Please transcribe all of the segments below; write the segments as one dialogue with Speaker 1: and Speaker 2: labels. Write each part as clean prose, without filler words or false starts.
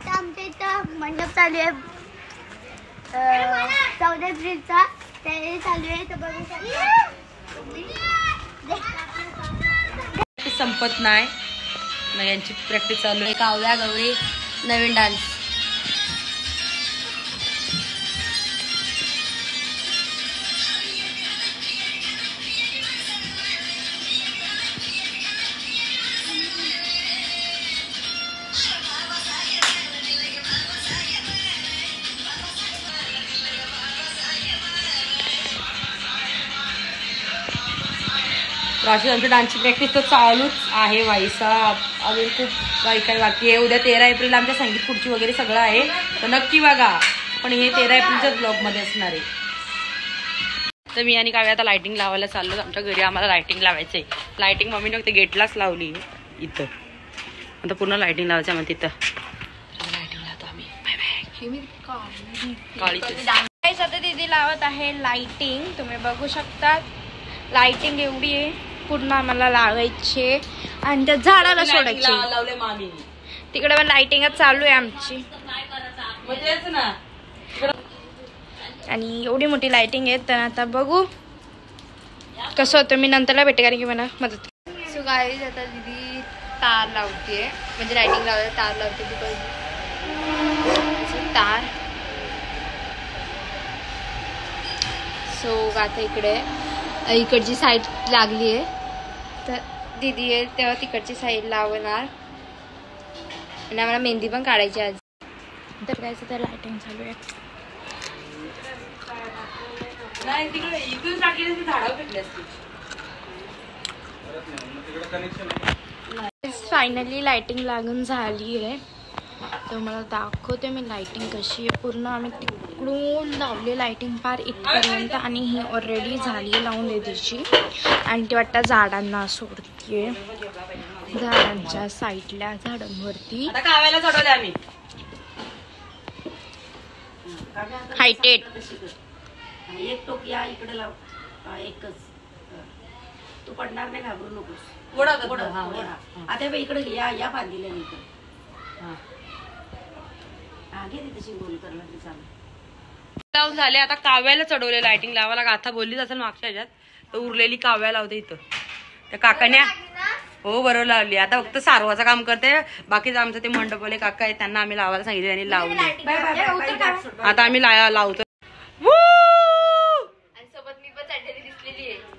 Speaker 1: आमच्या इथं मंडप चालू आहे 14 एप्रिलचा तयारी चालू आहे तर बघू शकता.
Speaker 2: संपत नाही मग यांची प्रॅक्टिस चालू आहे. काव्या गौरी नवीन डान्स. अशी आमच्या डान्सची प्रॅक्टिस तर चालूच आहे वाईसा. अजून खूप काही बाकी आहे. उद्या 13 एप्रिल आमच्या संगीत खुर्ची वगैरे सगळं आहे तर नक्की बघा. पण हे 13 एप्रिलच्याच ब्लॉगमध्ये असणार आहे. तर मी आणि काव्या आता लायटिंग लावायला चाललो. आमच्या घरी आम्हाला लायटिंग लावायचं आहे. लायटिंग मम्मीने फक्त गेटलाच लावली इथं. आता पूर्ण लायटिंग लावायचं आहे मग तिथं लायटिंग लावतो आम्ही. काळी
Speaker 1: आता दीदी लावत आहे लाइटिंग. तुम्ही बघू शकता लाइटिंग एवढी आहे पूर्ण आम्हाला लावायची आणि त्या झाडाला सोडायची.
Speaker 2: लावले मामी
Speaker 1: तिकडे पण लाइटिंगच चालू आहे आमची. आणि एवढी मोठी लाइटिंग आहे तर आता बघू कसं होतं. मी नंतरला भेटे कारण की मला मदत. सो गाईज आता दीदी तार लावते म्हणजे लाइटिंग लावते तार लावते तार. सो आता इकडची साईड लागली आहे तर दीदी आहे तेव्हा तिकडची साईड लावणार आणि आम्हाला मेहंदी पण काढायची आज. तर काय तर लाइटिंग चालू आहे. फायनली लाइटिंग लागून झाली आहे तर मला दाखवते मी लाइटिंग कशी आहे. पूर्ण आम्ही तिकडून लावली लाइटिंग पार इथपर्यंत आणि ही ऑलरेडी झाली लावून दीदीची. आणि ती वाटतं झाडांना सोडतीये झाडांच्या साईडला झाडांवरती.
Speaker 2: काव्याला चढवले आम्ही
Speaker 1: हायटेड
Speaker 2: एक टोक या इकडे लाव एकच. तू पडणार नाही घाबरू नकोस. आता इकडे या बांधीला इकडे लावून झाले. आता काव्याला चढवले लाइटिंग लावायला. गाथा बोललीच असेल मागच्या ह्याच्यात तर उरलेली काव्या लावते इथं त्या काकाने. हो बरोबर लावली. आता फक्त सारवाचं काम करते. बाकीचं आमचं ते मंडपवाले काका आहेत त्यांना आम्ही लावायला सांगितले आणि लावले. आता आम्ही लावतो.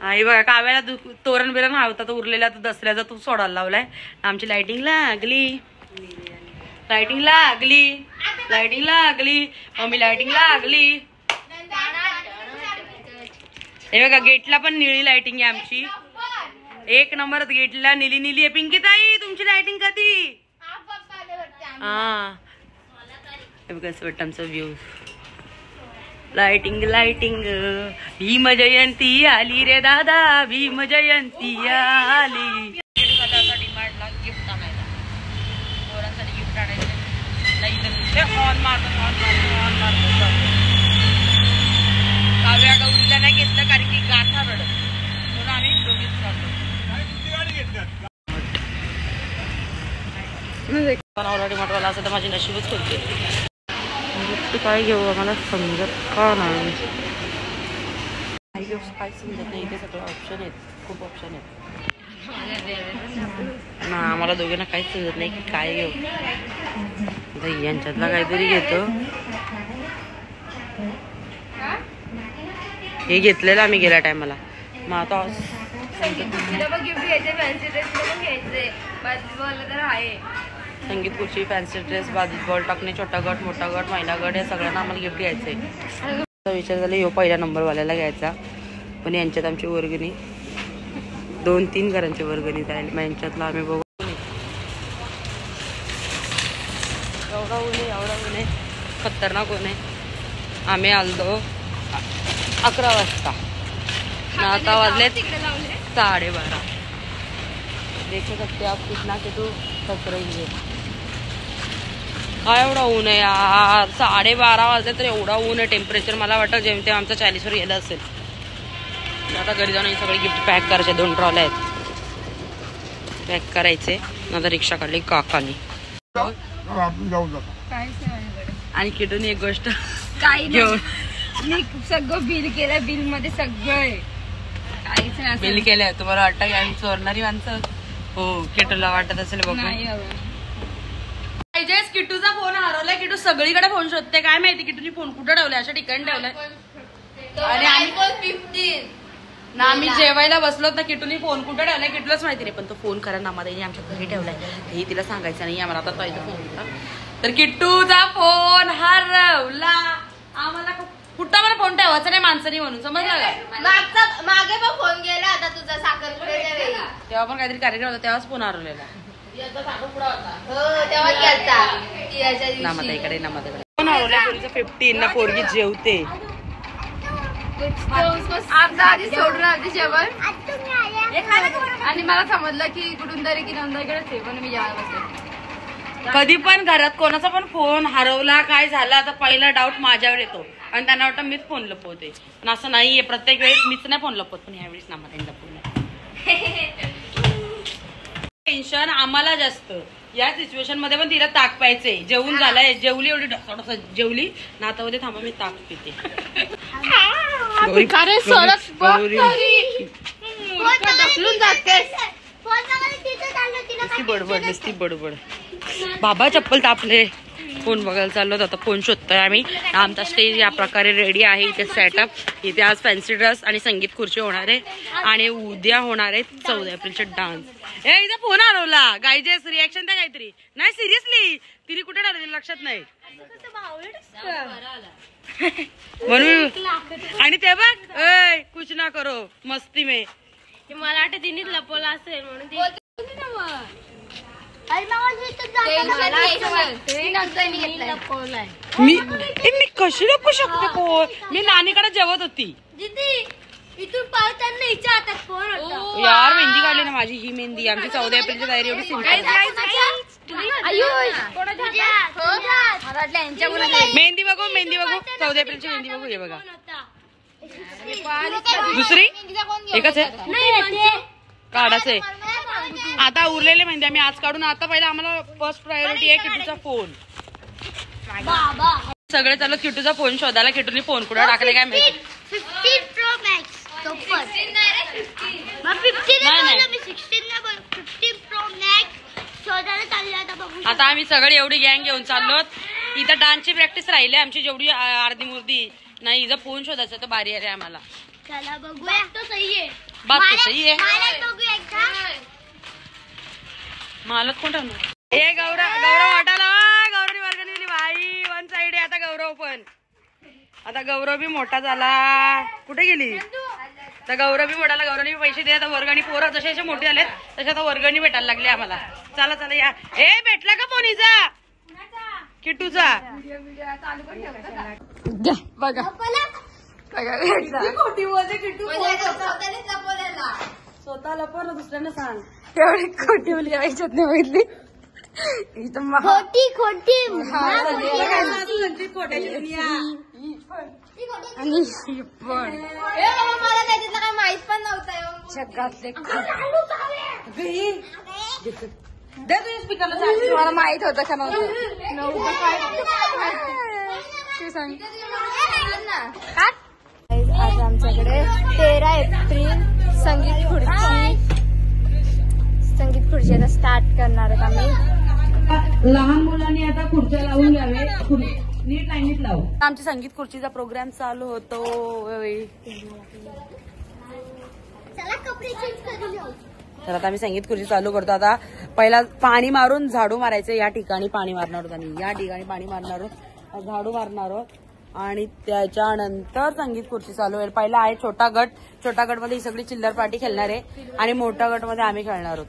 Speaker 2: आई बघा काव्याला तोरण बिरण हवता तर उरलेला तर दसऱ्याचा तू सोडायला लावलाय. आमची लाइटिंग लागली लाइटिंग लागली लाइटिंग लागली मम्मी लाइटिंग लागली. हे बघा गेटला पण निळी लाइटिंग आहे आमची. एक नंबर गेटला निली निली आहे. पिंकी ताई तुमची लाइटिंग कधी? हा हे बघा असं वाटतं आमचा view. Lighting lighting Bhim Jayanti आली रे दादा भीम जयंती आली. डिमांडला गिफ्ट आणायला पोरांसाठी गिफ्ट आणायचं हॉर्न मारतो काव्या गौरीला नाही घेतलं कारण की गाथा रडत म्हणून आम्ही दोघीच चाललो. डिमांडवाला असं तर माझी नशीबच होते. काय घेऊ आम्हाला समजत का नाही. काय समजत नाही. इथे सगळं ऑप्शन आहेत खूप ऑप्शन आहेत ना. आम्हाला दोघांना काहीच समजत नाही की काय घेऊ. यांच्यातला काहीतरी घेतो. हे घेतलेलं आम्ही गेल्या टायमाला. मग आता संगीत खुर्ची फॅन्सी ड्रेस बाजूत बॉल टाकणे छोटा गट मोठा गट महिला गट या सगळ्यांना आम्हाला गिफ्ट घ्यायचं आहे. विचार झाला ह्यो पहिल्या नंबरवाल्याला घ्यायचा पण यांच्यात आमची वर्गणी 2-3 घरांची वर्गणी जाईल. मग यांच्यातला आम्ही बघू. एवढा ऊन आहे खतरनाक ऊन आहे. आम्ही आलो 11 वाजता ना आता वाजले 12:30. देख सकते आप कितना के तो खतरा ही है. काय एवढा ऊन आहे यार, 12:30 वाजले तर एवढा ऊन आहे. टेम्परेचर मला वाटतं जेम तेव्हा आमचं 40वर गेलं असेल. आता घरी जाऊन हे सगळे गिफ्ट पॅक करायचे. 2 ट्रॉल्या आहेत पॅक करायचे. नंतर रिक्षा काढली काकानी. आणि किटून एक गोष्ट
Speaker 1: काही घेऊन सगळं बिल केलं. बिल मध्ये सगळं काहीच नाही.
Speaker 2: बिल केलं. तुम्हाला वाटतं की आम्ही चोरणारी माणसं? हो, किटूला वाटत असेल बघ. किटूचा फोन हरवलाय. किटू सगळीकडे फोन शोधते. काय माहिती किटूनी फोन कुठे ठेवलाय, अशा ठिकाणी ठेवलाय. आणि आम्ही जेवायला बसलो तर किटूनी फोन कुठे ठेवलाय किटूलाच माहिती नाही. पण तो फोन खरा नामाताईने आमच्या घरी ठेवलाय. हे तिला सांगायचं नाही आम्हाला. आता पाहिजे फोन होता तर किट्टूचा फोन हरवला. आम्हाला कुठं मला फोन ठेवायचा नाही माणसानी म्हणून, समजलं का?
Speaker 1: मागे पण फोन गेला आता तुझा साखरपुड्याच्या वेळी.
Speaker 2: तेव्हा पण काहीतरी कार्यक्रम होता तेव्हाच फोन हरवलेला. नामाताईकडे फोन हरवला. पोरीचं 15 ना पोरगी जेवते.
Speaker 1: आधी सोडून आधी जेवण आणि मला समजलं की कुठून तरी की नंदरकडेच आहे. पण मी जेवायला बसते.
Speaker 2: कधी पण घरात कोणाचा पण फोन हरवला काय झाला तर पहिला डाऊट माझ्यावर येतो आणि त्यांना वाटतं मीच फोन लपवते. पण असं नाहीये. प्रत्येक वेळेस मीच नाही फोन लपवत. पण ह्यावेळेस नामाताईने लपवलं. टेन्शन आम्हाला जास्त. या सिच्युएशन मध्ये पण तिला ताक प्यायचंय. जेवून झालंय. जेवली एवढी थोडस जेवली नातामध्ये. थांबा मी ताक पिते. नुसती बडबड. बाबा चप्पल तापले. फोन बघायला चाललो. आता फोन शोधतोय आम्ही. आमचा स्टेज या प्रकारे रेडी आहे. इथे सेटअप. इथे आज फॅन्सी ड्रेस आणि संगीत खुर्ची होणार आहे. आणि उद्या होणार आहे 14 एप्रिलचे डान्स. ए इथं फोन हरवला. गायजेस रिॲक्शन द्या काहीतरी. नाही सिरियसली तिने कुठे ठरवलं लक्षात नाही म्हणून. आणि ते बघ कुछ ना करो मस्ती में.
Speaker 1: मला वाटतं तिने लपवलं असेल म्हणून
Speaker 2: मी कशी लपू शकते फोन? मी नानीकडे जेवत होती.
Speaker 1: इथून पाळताना हिच्या हातात फोन होता.
Speaker 2: यार मेहंदी काढली ना माझी. ही मेहंदी आमची 14 एप्रिलची तयारी एवढी सिंपल. मेहंदी बघू 14 एप्रिलची मेहंदी बघू. हे बघा दुसरी एकच आहे काढाच आहे. आता उरलेले मेहंदी आम्ही आज काढून. आता पहिला आम्हाला फर्स्ट प्रायोरिटी आहे किटूचा फोन. सगळे चालू किटूचा फोन शोधायला. किटूने फोन कुठे टाकले काय माहिती.
Speaker 1: 15 Pro Max.
Speaker 2: आता आम्ही सगळे एवढी गँग घेऊन चाललो. इथं डान्सची प्रॅक्टिस राहिली आमची जेवढी अर्धी मूर्ती नाही. इथं फोन शोधायचं तर बारी आली आम्हाला.
Speaker 1: चला बघूया. तो सही आहे.
Speaker 2: बात तो सही आहे. मालक कोण ठेवणार? हे गौरव वाटाला. गौरवनी वर्गणी दिली भाई. वन साइड आहे आता गौरव पण. आता गौरव बी मोठा झाला. कुठे गेली? तर गौरव बी मोठाला. गौरवने पैसे दिले. आता वर्गणी पोरं जसे जसे मोठे आलेत तसे आता वर्गणी भेटायला लागली आम्हाला. चला चला या. हे भेटला का पोनीचा किटूचा?
Speaker 1: बघा
Speaker 2: खोटी बोलते किटू. स्वतः लपव ना दुसऱ्यांना सांग.
Speaker 1: एवढी खोटी बोलली आयुष्यात नाही बघितली. खोटी
Speaker 2: खोट्याची दुनिया.
Speaker 1: आणि पण मला त्याच्यातलं काय माहित पण नव्हतं. जगातले मला माहित होतं का नव्हतं आज आमच्याकडे 13 एप्रिल संगीत खुर्ची आता स्टार्ट करणार आहेत आम्ही.
Speaker 2: लहान मुलांनी आता खुर्च्या लावून घ्यावे. नीट लाईनीत लावू. आमची संगीत खुर्चीचा प्रोग्राम चालू होतो. तर आता आम्ही संगीत खुर्ची चालू करतो. आता पहिला पाणी मारून झाडू मारायचं. या ठिकाणी पाणी मारणार आहोत आम्ही. या ठिकाणी पाणी मारणार आहोत. झाडू मारणार आहोत. आणि त्याच्यानंतर संगीत खुर्ची चालू होईल. पहिला आहे छोटा गट. छोटा गट मध्ये ही सगळी चिल्लर पार्टी खेळणार आहे. आणि मोठा गट मध्ये आम्ही खेळणार आहोत.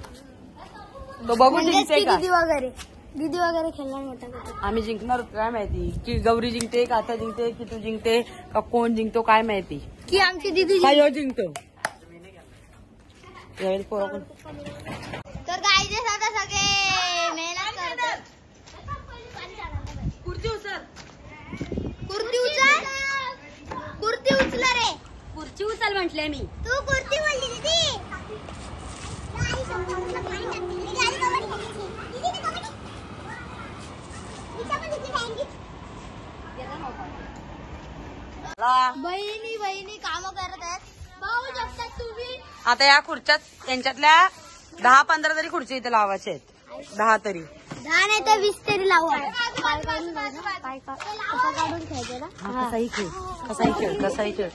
Speaker 2: तो बघू जिंकते का
Speaker 1: दीदी वगैरे खेळणार मोठा गट.
Speaker 2: आम्ही जिंकणार काय माहिती. की गौरी जिंकते का आता जिंकते की तू जिंकते का कोण जिंकतो काय माहिती.
Speaker 1: की आमची दीदी
Speaker 2: जिंकतो.
Speaker 1: तर गाईचे आता सगळे मेहनत करतात.
Speaker 2: खुर्ची उचल म्हटले मी.
Speaker 3: तू कुर्ती बोलली दीदी. बहिणी काम करत आहेत. भाऊ जगतात तुम्ही.
Speaker 2: आता या खुर्च्यात त्यांच्यातल्या 10-15 तरी खुर्ची इथे लावायचे आहेत. 10 तरी.
Speaker 3: 10 नाही तर 20 तरी लावू. पाय काढून खेळते ना.
Speaker 2: कसाही खेळ.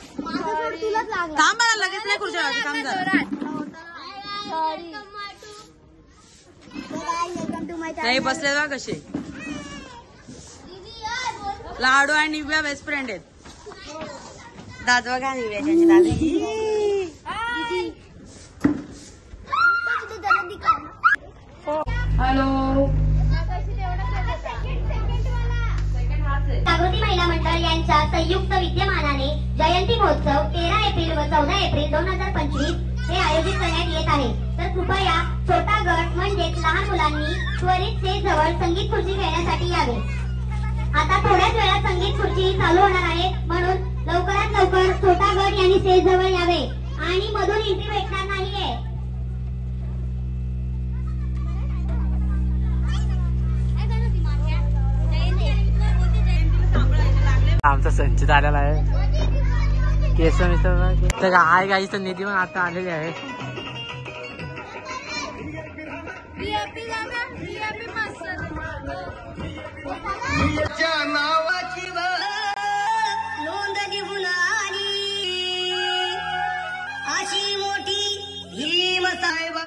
Speaker 2: काम मला लगेच नाही खुर्च्या काम नाही बसले बा कसे. लाडू आणि निव्या बेस्ट फ्रेंड आहेत. दाद बघा निव्याची दादी. हॅलो.
Speaker 3: जागृती महिला मंडळ यांच्या संयुक्त विद्यमानाने जयंती महोत्सव 13 एप्रिल व 14 एप्रिल 2025 हे आयोजित करण्यात येत आहे. तर कृपया छोटा गट म्हणजेच लहान मुलांनी त्वरित स्टेज जवळ संगीत खुर्ची खेळण्यासाठी यावे. आता थोड्याच वेळात संगीत खुर्ची चालू होणार आहे, म्हणून लवकरात लवकर छोटा गट यांनी स्टेज जवळ यावे आणि मधून एंट्री भेटणार नाहीये.
Speaker 4: आमचा संचित आलेला आहे. केस मिस्टर आहे गाईचं निधी पण आता आलेली आहे.
Speaker 2: नावाची नोंदणी बुलाली अशी मोठी भीम साहेब.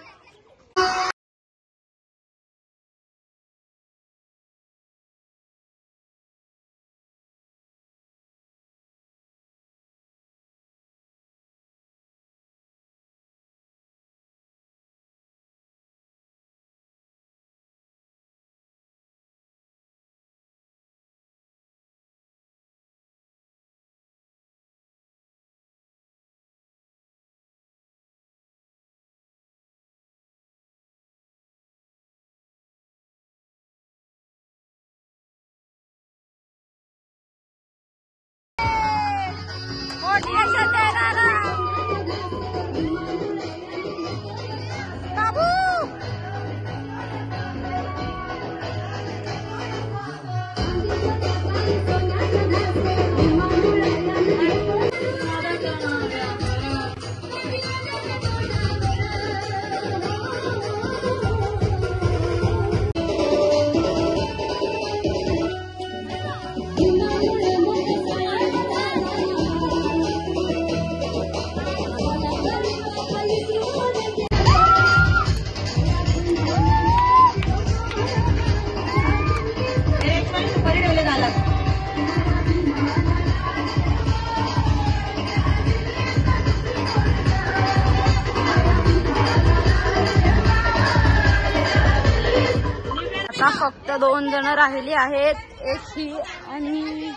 Speaker 1: आता फक्त 2 जण राहिली आहेत, एक ही आणि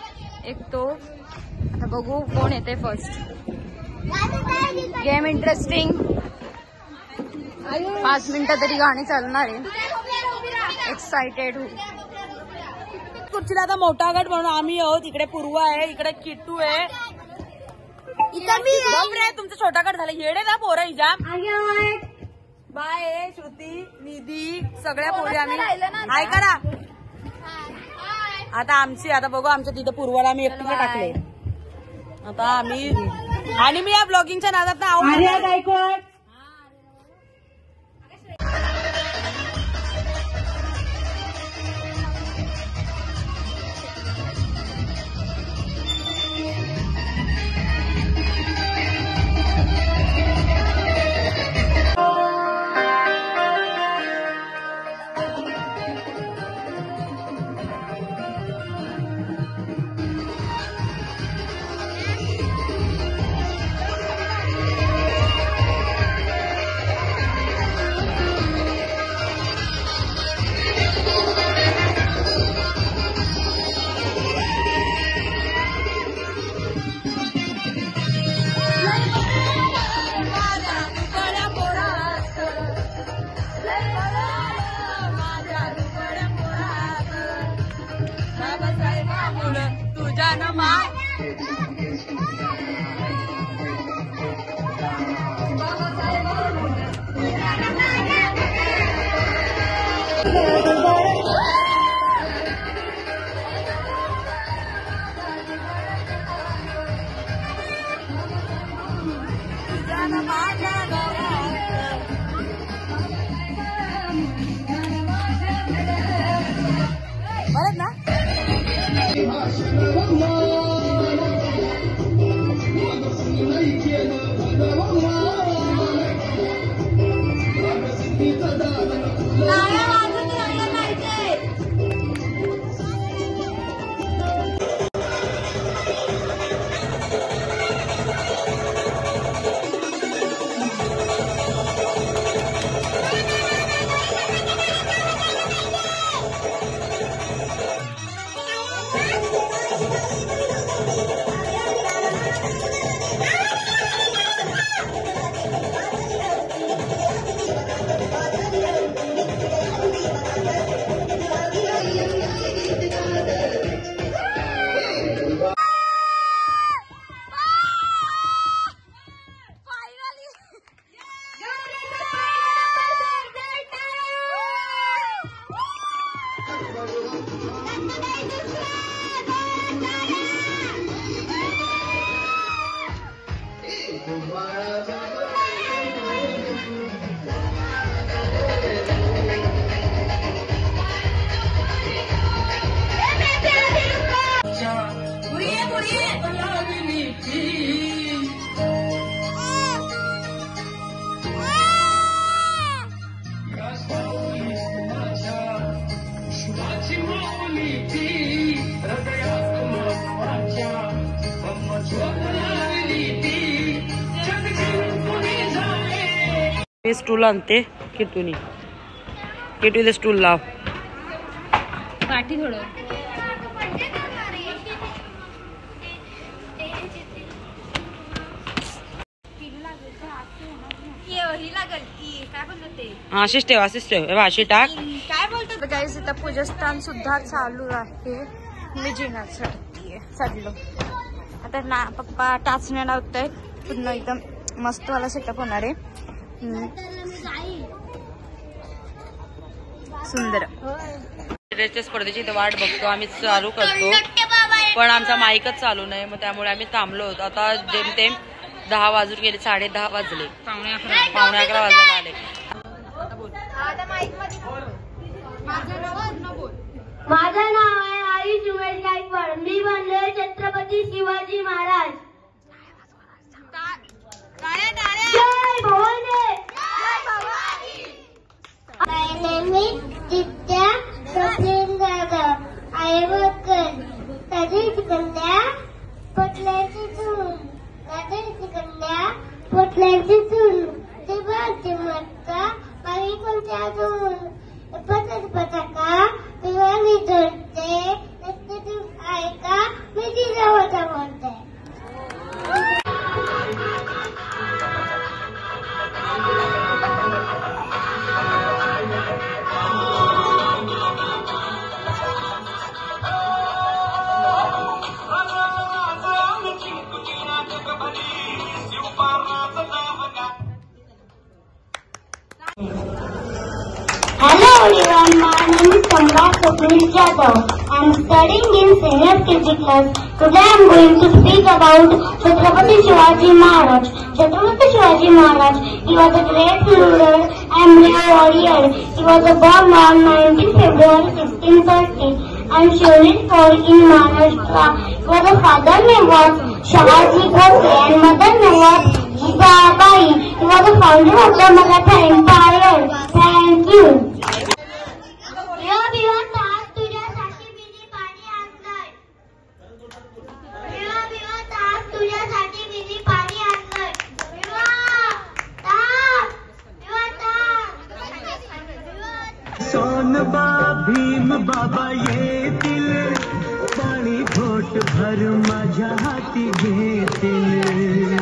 Speaker 1: एक तो. आता बघू कोण येते फर्स्ट. Game interesting. 5 मिनिटं तरी गाणी चालणार आहे. एक्साइटेड हो.
Speaker 2: खुर्चीला आता मोठा गट म्हणून आम्ही आहोत. इकडे पूर्व आहे, इकडे किट्टू आहे, तुमचा छोटा गट झाला. येडे ना पोरं हिजा. बाय श्रुती, निधी, सगळ्या पोरी आम्ही हाय करा. आता आमची आता बघू आमच्या तिथं पूर्वाला आम्ही एकटीला टाकले. आता आम्ही आणि मी या ब्लॉगिंगच्या नादात आवडत. बरं ना. मी स्टूल आणते किटूनी. किटूला स्टूल लाव.
Speaker 1: पाठी थोडं
Speaker 2: हा अशीच ठेव अशीच ठेव. अशी टाक.
Speaker 1: काय बोलतो गाईस. इथं पूजस्थान सुद्धा चालू आहे. मी जिना चढलो आता ना. पप्पा टाचण्या लावतायत. पूर्ण एकदम मस्त वाला सेटअप होणार आहे. सुंदर.
Speaker 2: स्पर्धेची इथे वाट बघतो आम्ही. चालू करतो पण आमचा माईकच चालू नाही. मग त्यामुळे आम्ही थांबलो होतो. आता जेमतेम 10 वाजून गेले. 10:30 वाजले. पावणे 11 वाजायला आले.
Speaker 3: माझं नाव आहे आयुष उमेश गायकवाड. मी बनले छत्रपती शिवाजी महाराज. जय Bhavani. My name is Ditya Kaplindaga. I work Tadit Kandya Potlachi Soon. Tadit Kandya Potlachi Soon. Tiba Matka Pari Kuncha Soon. Patat Pataka Piwani Dorte Nastati Aika Miti Rawata Monte. Hello everyone, my name is Samrat Kapil Jadhav. I am studying in senior KG class. Today I am going to speak about Chhatrapati Shivaji Maharaj. Chhatrapati Shivaji Maharaj, he was a great ruler and brave warrior. He was born on 19 February 1630 and surely fall in Maharashtra. His father name was Shahaji Bhosle and mother name was Jijabai. He was the founder of the Maratha Empire. Thank you.
Speaker 5: सोनबा भीम बाबा येतील पाणी घोट भर माझ्या हाती घेतील.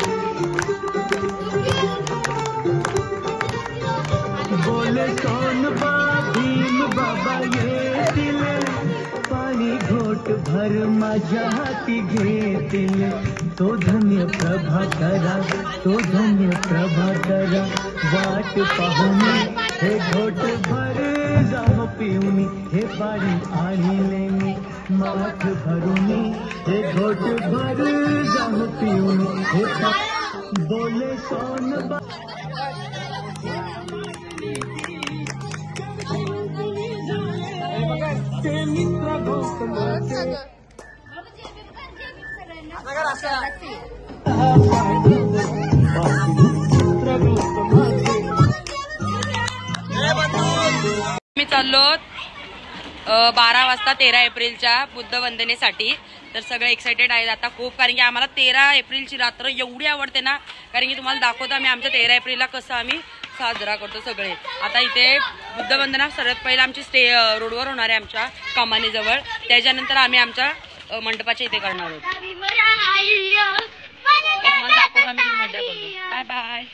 Speaker 5: बोले सोनबा भीम बाबा येतील पाणी घोट भर माझ्या हाती घेतील. तो धन्य प्रभाकरा, तो धन्य प्रभाकरा वाट पाहुनी हे घोट भर जाम पिऊनी हे पाणी आणले मी माठ भरूनी हे घोट भर जाम पिऊनी हे बोले कौन मित्र
Speaker 2: मी चाललो 12 वाजता 13 एप्रिलच्या बुद्ध वंदनेसाठी. तर सगळे एक्साइटेड आहेत आता खूप, कारण की आम्हाला 13 एप्रिलची रात्र एवढी आवडते ना, कारण की तुम्हाला दाखवतो आम्ही आमच्या 13 एप्रिलला कसं आम्ही साजरा करतो सगळे. आता इथे बुद्ध वंदना सर्वात पहिला आमची रोडवर होणार आहे आमच्या कमानीजवळ, त्याच्यानंतर आम्ही आमच्या मंडपाच्या इथे करणार आहोत. तुम्हाला दाखवतो आम्ही मजा करतो. Bye bye.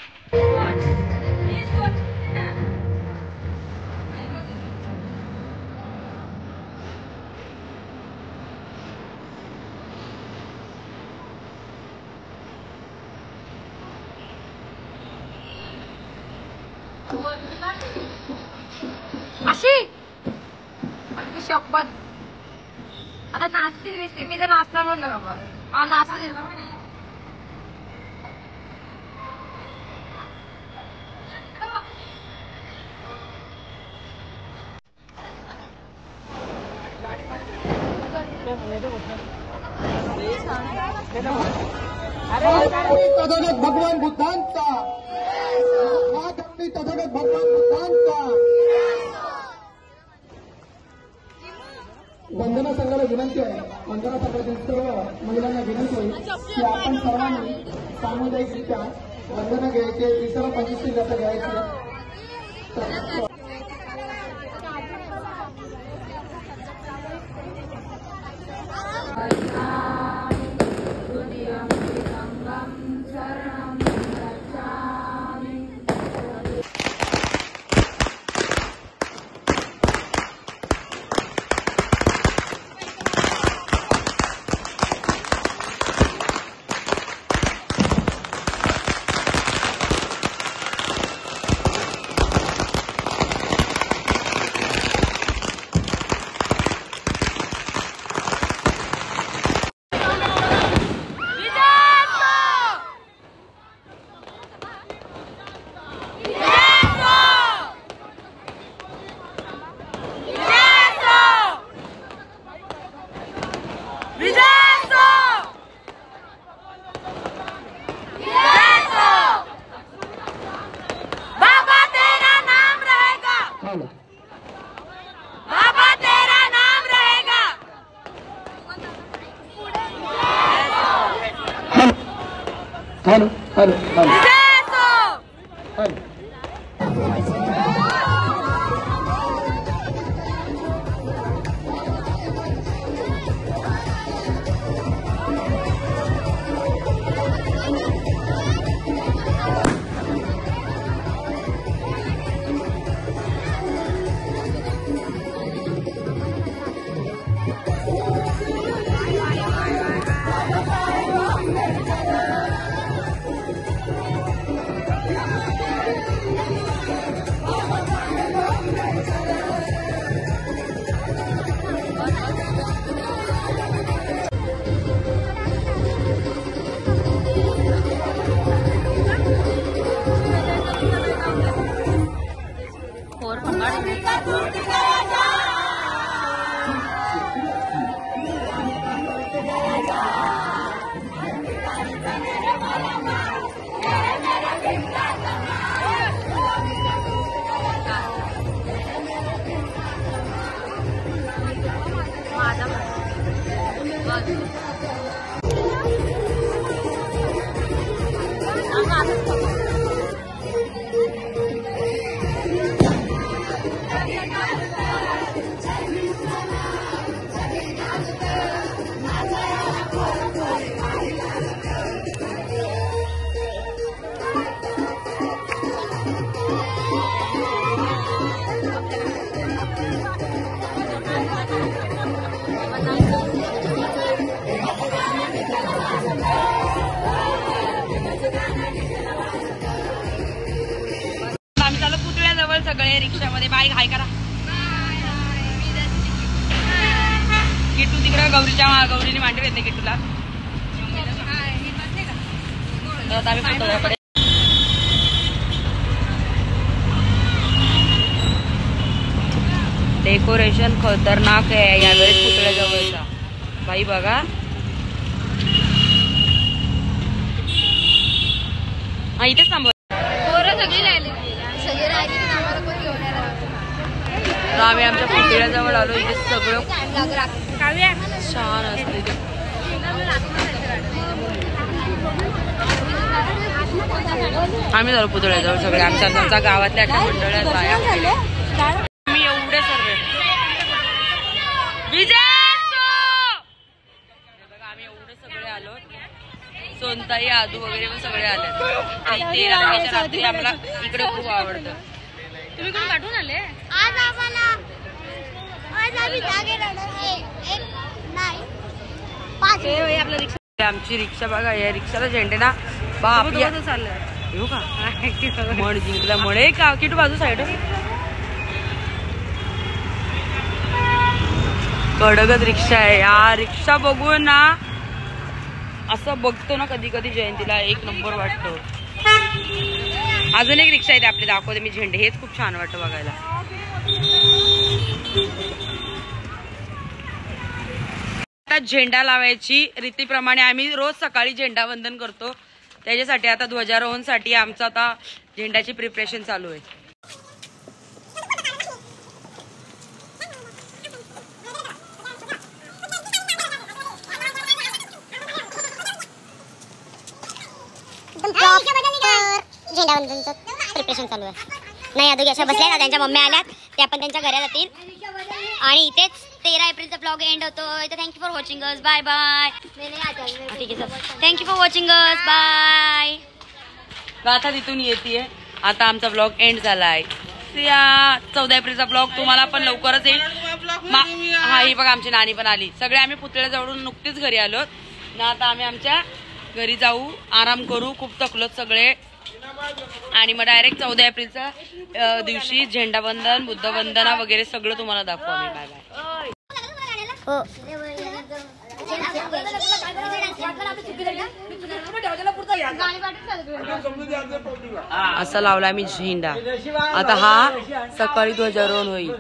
Speaker 1: अशी शपथ आता नाचतील दिसते, मी तर नाचणार म्हणलं बाबा. नाचते
Speaker 5: तथागत भगवान बुद्धांचा, तथागत भगवान बुद्धांचा. वंदना संघाला विनंती आहे, वंदना संघातील सर्व महिलांना विनंती आहे की आपण सर्वांनी सामुदायिकरित्या वंदना घ्यायचे, इतर 25 जाता घ्यायचे. Hello hello hello hello.
Speaker 2: सगळे रिक्षामध्ये. बाय, हाय करा. किट्टू तिकडे गौरीने मांडीवर येते किट्टूला. डेकोरेशन खतरनाक आहे यावेळेस पुतळ्याजवळचा. बाई बघा, हा इथेच थांबव. तर आम्ही आमच्या पुतळ्याजवळ आलो. इथे सगळं छान असतं इथे. आम्ही झालो पुतळ्याजवळ सगळे आमच्या गावातल्या अशा मंडळात बाया. आम्ही एवढे सर्व आम्ही एवढे सगळे आलो. सोनताई आदू वगैरे पण सगळे आले. 13 तारखेच्या रात्री आम्हाला इकडे खूप आवडतं. तुम्ही कोण पाठवून आले? आमची रिक्षा बघा, या रिक्षाला झेंडे ना बाप येऊ का मण जिंकला म्हणे का किटू बाजू साईड कडकच रिक्षा आहे. या रिक्षा बघून ना असं बघतो ना कधी कधी जयंतीला एक नंबर वाटतो. अजून एक रिक्षा आहे आपली दाखवते मी झेंडे. हेच खूप छान वाटतं बघायला. आता झेंडा लावायची रीतीप्रमाणे आम्ही रोज सकाळी झेंडा वंदन करतो. त्याच्यासाठी आता ध्वजारोहणसाठी आमचं आता झेंड्याची प्रिपरेशन चालू आहे.
Speaker 3: झेंडावंदनचं प्रिपरेशन चालू आहे. नाही अजून अशा बसल्या ना, त्यांच्या मम्मी आल्यात, त्या पण त्यांच्या घरात जातील. आणि इथेच 13 एप्रिलचा ब्लॉग एंड होतो. Thank you for watching us. Bye bye. ठीक आहे sir, thank you for watching us. Bye.
Speaker 2: गाथा तिथून येते. आता आमचा ब्लॉग एंड झाला आहे. 14 एप्रिलचा ब्लॉग तुम्हाला पण लवकरच येईल. हा ही बघा आमची नानी पण आली. सगळे आम्ही पुतळ्याजवळून नुकतीच घरी आलो ना. आता आम्ही आमच्या घरी जाऊ, आराम करू. खूप थकलोत सगळे. आणि मग डायरेक्ट 14 एप्रिलच्या दिवशी झेंडावंदन, बुद्धवंदना वगैरे सगळं तुम्हाला दाखवू आम्ही. Bye bye. असा लावला मी झेंडा. आता हा सकाळी ध्वजारोहण होईल.